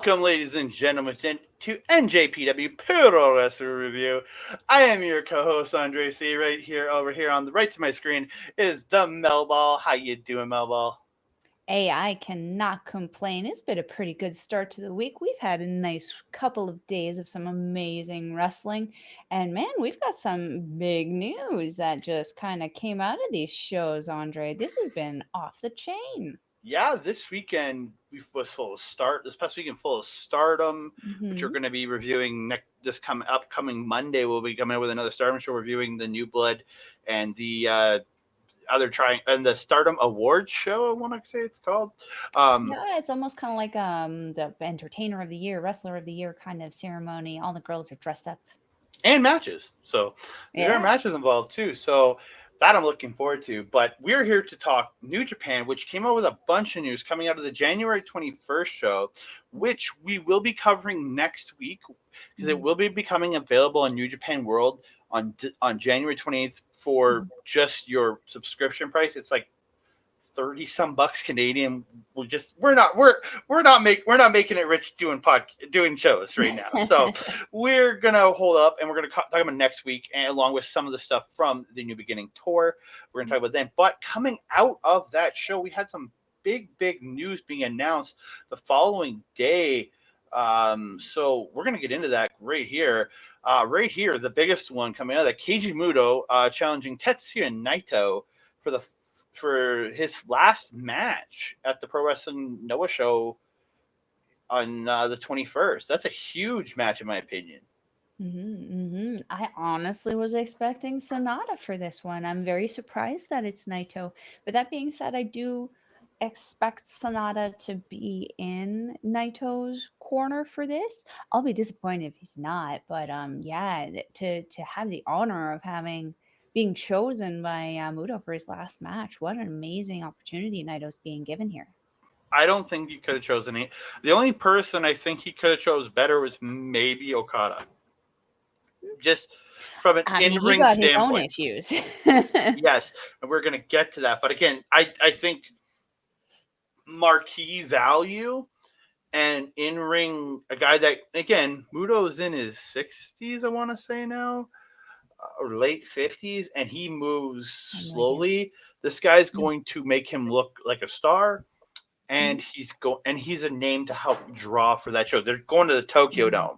Welcome, ladies and gentlemen, to NJPW Puroresu Review. I am your co-host, Andre C. Right here, over here on the right to my screen is the Melball. How you doing, Melball? Hey, I cannot complain. It's been a pretty good start to the week. We've had a nice couple of days of some amazing wrestling. And man, we've got some big news that just kind of came out of these shows, Andre. This has been off the chain. Yeah, this weekend was full of start. This past weekend full of Stardom, which we're Hmm. going to be reviewing upcoming Monday. We'll be coming out with another Stardom show reviewing the New Blood and the the Stardom Awards show. I want to say it's called. Um, Yeah, it's almost kind of like the entertainer of the year, wrestler of the year kind of ceremony. All the girls are dressed up. and matches. So there are Yeah. matches involved too. So that I'm looking forward to. But we're here to talk New Japan, which came out with a bunch of news coming out of the January 21st show, which we will be covering next week because it Mhm. will be becoming available on New Japan World on January 28th for just your subscription price. It's like 30 some bucks Canadian. We're not making it rich doing shows right now. So we're gonna hold up and we're gonna talk about next week, and along with some of the stuff from the New Beginning tour. We're gonna talk about them. But coming out of that show, we had some big news being announced the following day. So we're gonna get into that right here. Right here, the biggest one coming out of that, Keiji Muto challenging Tetsuya Naito for the for his last match at the Pro Wrestling Noah show on the 21st. That's a huge match, in my opinion. I honestly was expecting Sonata for this one. I'm very surprised that it's Naito. But that being said, I do expect Sonata to be in Naito's corner for this. I'll be disappointed if he's not. But yeah, to have the honor of having being chosen by Muto for his last match, what an amazing opportunity Naito's being given here. I don't think he could have chosen it. The only person I think he could have chose better was maybe Okada. Just from an I in mean, he ring got his own standpoint. issues. Yes, and we're going to get to that. But again, I think marquee value and in ring, a guy that, again, Muto's in his 60s, I want to say now, or late 50s, and he moves I'm with you. slowly. This guy's going to make him look like a star, and Mhm. he's a name to help draw for that show. They're going to the Tokyo Mhm. Dome.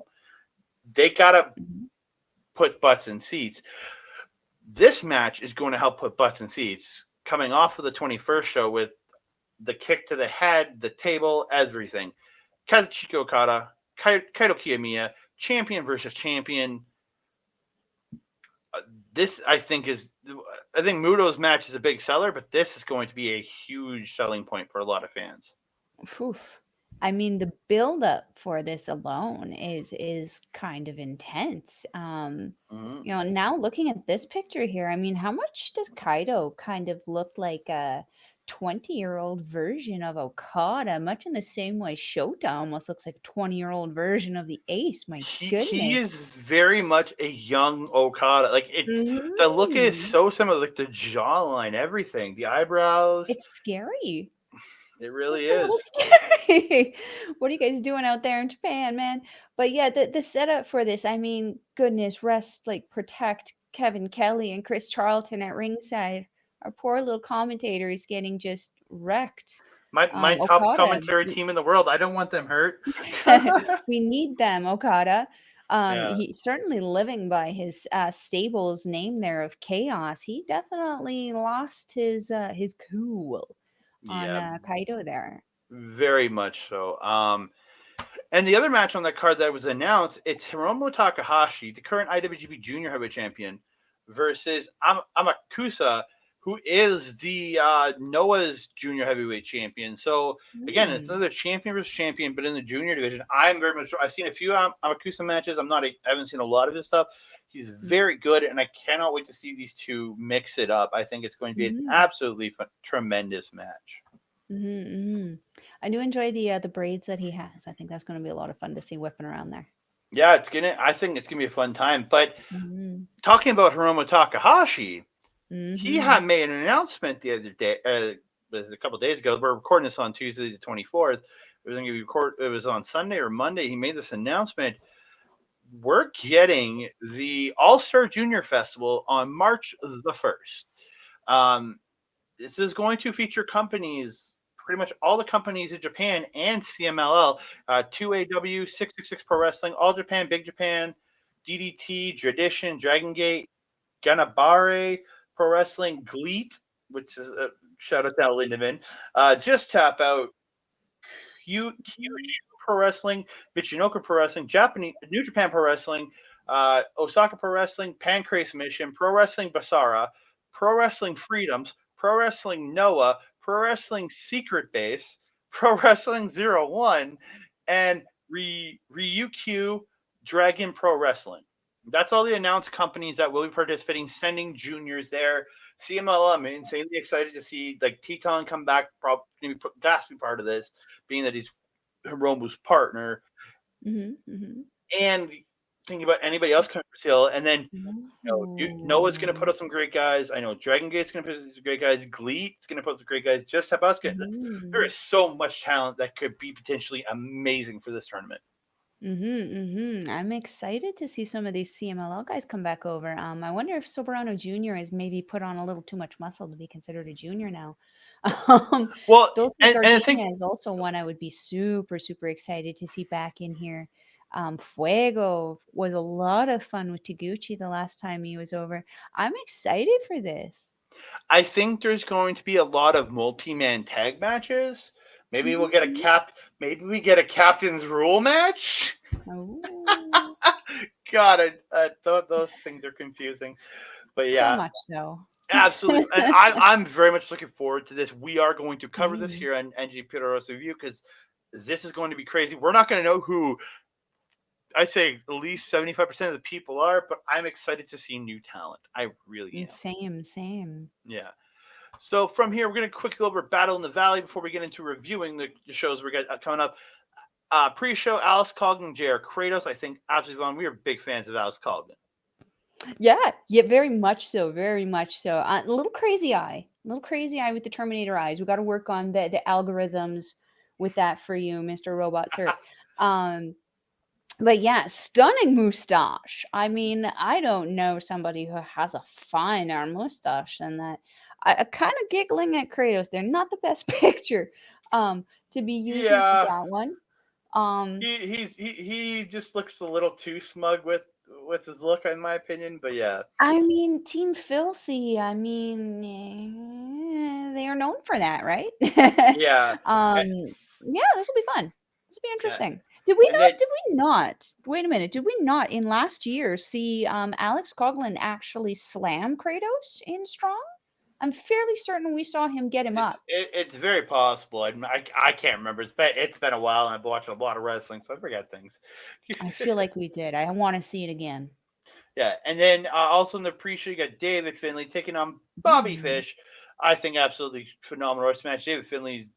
They gotta Mhm. put butts in seats. This match is going to help put butts in seats. Coming off of the 21st show with the kick to the head, the table, everything. Kazuchika Okada, Kaito Kiyomiya, champion versus champion. This I think Muto's match is a big seller, but this is going to be a huge selling point for a lot of fans. Oof. I mean, the buildup for this alone is kind of intense. Mm-hmm. Now looking at this picture here, I mean, how much does Kaido kind of look like a 20-year-old version of Okada, much in the same way Shota almost looks like a 20-year-old version of the Ace. My He is goodness. very much a young Okada. Like the look is Mhm. so similar, like the jawline, everything, the eyebrows. It's scary. It really It's a little is. scary. What are you guys doing out there in Japan, man? But yeah, the setup for this, I mean, goodness, rest like protect Kevin Kelly and Chris Charlton at ringside. Our poor little commentator is getting just wrecked. My top Okada, commentary team in the world. I don't want them hurt. we need them, Okada. Yeah. He's certainly living by his stable's name there of Chaos. He definitely lost his cool on Yeah, Kaido there. very much so. And the other match on that card that was announced, it's Hiromu Takahashi, the current IWGP Junior Heavyweight Champion, versus Amakusa, who is the Noah's Junior Heavyweight Champion. So again, it's Hmm. another champion versus champion, but in the junior division. I'm very much. I've seen a few Amakusa matches. I haven't seen a lot of his stuff. He's very good, and I cannot wait to see these two mix it up. I think it's going to be an Mhm, absolutely tremendous match. mhm, mhm. I do enjoy the braids that he has. I think that's gonna be a lot of fun to see whipping around there. Yeah, I think it's gonna be a fun time. But Mhm, talking about Hiromu Takahashi, he had mhm, made an announcement the other day, was a couple days ago. We're recording this on Tuesday the 24th, It was on Sunday or Monday. He made this announcement. We're getting the All-Star Junior Festival on March the 1st. This is going to feature companies, pretty much all the companies in Japan and CMLL, 2AW, 666 Pro Wrestling, All Japan, Big Japan, DDT, Tradition, Dragon Gate, Ganabare Pro Wrestling, Gleet, which is a shout out to Lindemann, Just Tap Out, Kyushu Pro Wrestling, Michinoku Pro Wrestling, New Japan Pro Wrestling, Osaka Pro Wrestling, Pancrase Mission, Pro Wrestling Basara, Pro Wrestling Freedoms, Pro Wrestling Noah, Pro Wrestling Secret Base, Pro Wrestling 01, and Ryukyu Dragon Pro Wrestling. That's all the announced companies that will be participating, sending juniors there. CMLL, I'm insanely excited to see like Teton come back, probably got to be part of this, being that he's Hiromu's partner. And thinking about anybody else coming for sale, and then Noah's going to put up some great guys. I know Dragon Gate's going to put up some great guys. Gleet's going to put up some great guys. Just have us get there is so much talent that could be potentially amazing for this tournament. I'm excited to see some of these CMLL guys come back over. I wonder if Soberano Jr. has maybe put on a little too much muscle to be considered a junior now. Well, Dulce and I Garcia think is also one I would be super, super excited to see back in here. Fuego was a lot of fun with Taguchi the last time he was over. I'm excited for this. I think there's going to be a lot of multi-man tag matches. Maybe we'll get a Maybe we get a captain's rule match. God, those things are confusing, but yeah, so much so. Absolutely, and I'm very much looking forward to this. We are going to cover this here on NJPW Puroresu Review because this is going to be crazy. We're not going to know who I say at least 75% of the people are, but I'm excited to see new talent. I really am. Same. Yeah. So from here, we're going to quickly go over Battle in the Valley before we get into reviewing the shows we got coming up. Pre-show, Alex Caughlin, JR Kratos. I think absolutely fun. We are big fans of Alex Caughlin. Yeah, very much so, very much so. A little crazy eye with the Terminator eyes. We got to work on the algorithms with that for you, Mr. Robot Sir. But yeah, stunning mustache. I mean, I don't know somebody who has a finer mustache than that. I kind of giggling at Kratos. They're not the best picture to be using for that one. He just looks a little too smug with his look, in my opinion. But yeah, I mean, Team Filthy. I mean, they are known for that, right? Yeah. Yeah, this will be fun. This will be interesting. Did we not? Wait a minute. Did we not in last year see Alex Caughlin actually slam Kratos in Strong? I'm fairly certain we saw him get him up. It's very possible. I can't remember. It's been a while, and I've watched a lot of wrestling, so I forget things. I feel like we did. I want to see it again. Yeah, and then also in the pre-show, you got David Finlay taking on Bobby Fish. I think absolutely phenomenal match. David Finlay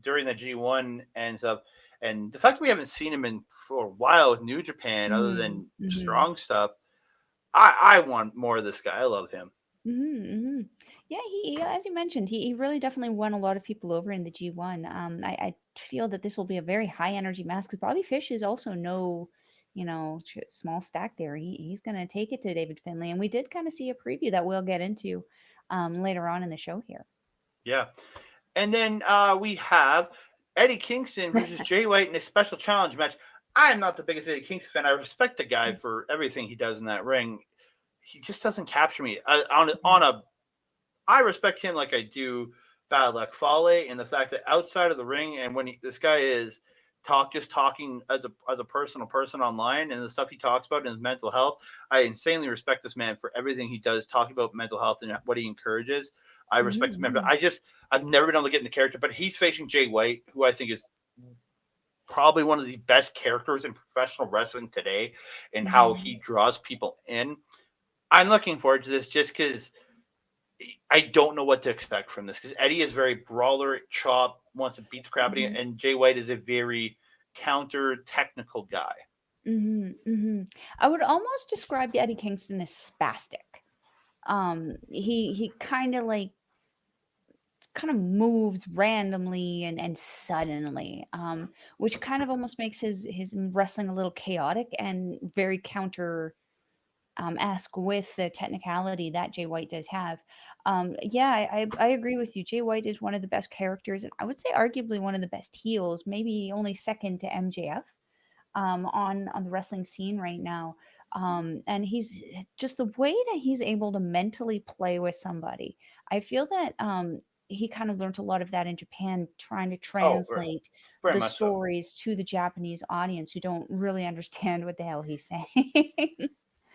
during the G1 and stuff, and the fact that we haven't seen him for a while with New Japan, other than Strong stuff, I want more of this guy. I love him. Yeah, he as you mentioned, he really definitely won a lot of people over in the G1. I feel that this will be a very high energy match because Bobby Fish is also no, small stack there. He's going to take it to David Finlay, and we did kind of see a preview that we'll get into later on in the show here. Yeah, and then we have Eddie Kingston versus Jay White in a special challenge match. I am not the biggest Eddie Kingston fan. I respect the guy for everything he does in that ring. He just doesn't capture me I respect him like I do Bad Luck Fale, and the fact that outside of the ring and when this guy is talking as a personal person online and the stuff he talks about in his mental health, I insanely respect this man for everything he does, talking about mental health and what he encourages. I respect him. I've never been able to get in the character, but he's facing Jay White, who I think is probably one of the best characters in professional wrestling today, and how he draws people in. I'm looking forward to this just because I don't know what to expect from this because Eddie is very brawler, chop, wants to beat the crap out of you, and Jay White is a very counter technical guy. I would almost describe Eddie Kingston as spastic. He kind of kind of moves randomly and suddenly, which kind of almost makes his wrestling a little chaotic and very counter ask with the technicality that Jay White does have. Yeah, I agree with you. Jay White is one of the best characters, and I would say arguably one of the best heels, maybe only second to MJF on the wrestling scene right now. And he's just the way that he's able to mentally play with somebody. I feel that he kind of learned a lot of that in Japan, trying to Oh, translate very the much so. stories to the Japanese audience who don't really understand what the hell he's saying.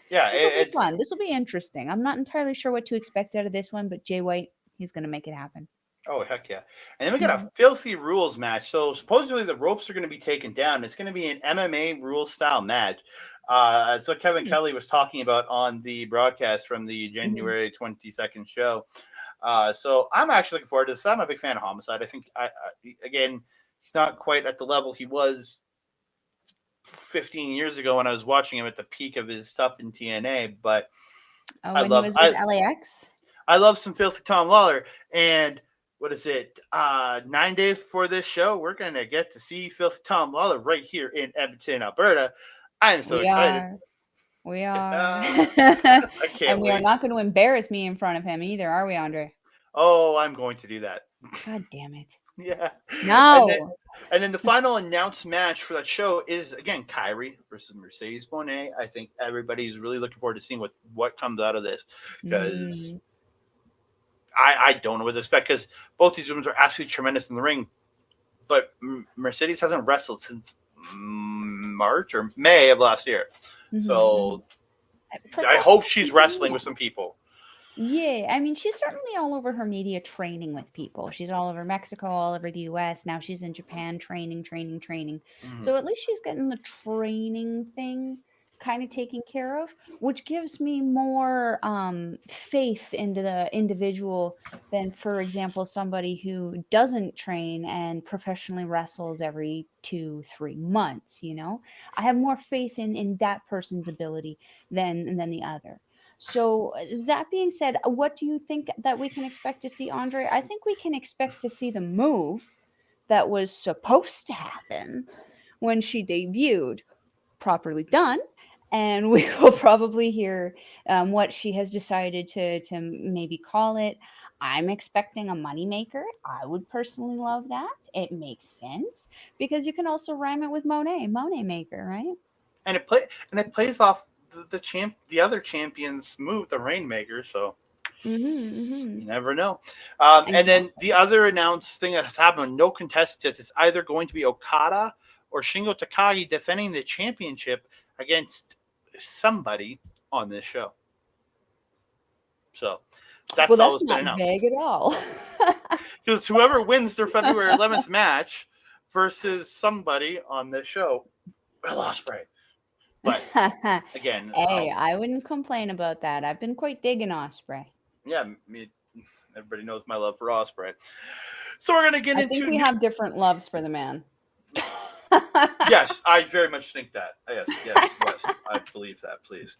Yeah, This will be it's fun. This will be interesting. I'm not entirely sure what to expect out of this one, but Jay White, he's going to make it happen. oh heck yeah. And then we got a Mhm. filthy rules match. So supposedly the ropes are going to be taken down. It's going to be an MMA rules style match. That's what Kevin Hmm. Kelly was talking about on the broadcast from the Mhm. January 22nd show. So I'm actually looking forward to this. I'm a big fan of Homicide. I think again, he's not quite at the level he was 15 years ago when I was watching him at the peak of his stuff in TNA, but Oh, I when he love was with LAX? I love some filthy Tom Lawlor. And what is it? 9 days before this show, we're gonna get to see filthy Tom Lawlor right here in Edmonton, Alberta. I am so We excited. are. We are. I can't And we are wait. not going to embarrass me in front of him either, are we, Andre? Oh, I'm going to do that. God damn it. Yeah. And then No. the final announced match for that show is again Kairi versus Mercedes Moné. I think everybody's really looking forward to seeing what comes out of this because Mm. I don't know what to expect because both these women are absolutely tremendous in the ring, but Mercedes hasn't wrestled since March or May of last year. Mhm. So I Progress hope is she's continuing wrestling with on. some people. Yeah, I mean, she's certainly all over her media training with people. She's all over Mexico, all over the US. Now she's in Japan training, training, training. Mhm. So at least she's getting the training thing kind of taken care of, which gives me more faith into the individual than, for example, somebody who doesn't train and professionally wrestles every 2, 3 months, you know? I have more faith in that person's ability than the other. So, that being said, what do you think that we can expect to see, Andre? I think we can expect to see the move that was supposed to happen when she debuted properly done, and we will probably hear what she has decided to maybe call it. I'm expecting a moneymaker. I would personally love that. It makes sense because you can also rhyme it with Monet maker, right? And it plays off the other champion's move, the Rainmaker. So Mm-hmm. you never know. And then Exactly. the other announced thing that's happened, no contestants. It's either going to be Okada or Shingo Takagi defending the championship against somebody on this show. So Well, that's all that's that's been not announced. vague at all. Because whoever wins their February 11th match versus somebody on this show, Will Ospreay. But again, Hey, I wouldn't complain about that. I've been quite digging Osprey. yeah, everybody knows my love for Ospreay. So we're gonna get I think into we new. have different loves for the man. Yes, I very much think that. Yes, I believe that. Please.